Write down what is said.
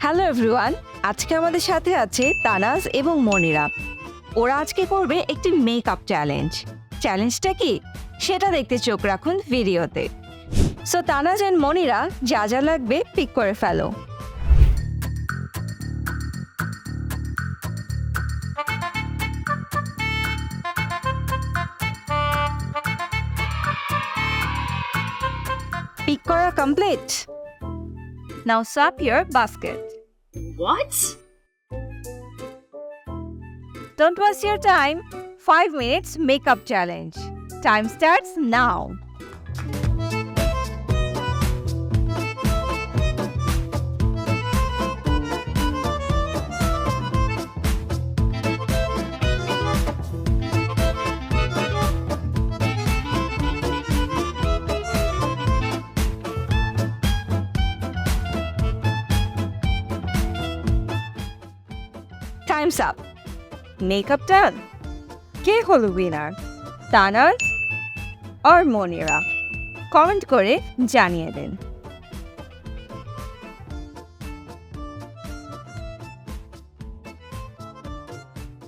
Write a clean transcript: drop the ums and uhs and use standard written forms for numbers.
Hello everyone, আজকে আমাদের সাথে আছে তানাজ এবং মনিরা। ওরা আজকে করবে একটি মেকআপ চ্যালেঞ্জ। চ্যালেঞ্জটা কি সেটা দেখতে চোখ রাখুন ভিডিওতে। সো তানাজ এন্ড মনিরা যা যা লাগবে পিক করে ফেলো। পিক করা কমপ্লিট। নাও সাপ your basket. What? Don't waste your time. 5 minutes makeup challenge. Time starts now. Time's up. Makeup done. কে হলো উইনার, তানাজ আর মনিরা? কমেন্ট করে জানিয়ে দিন।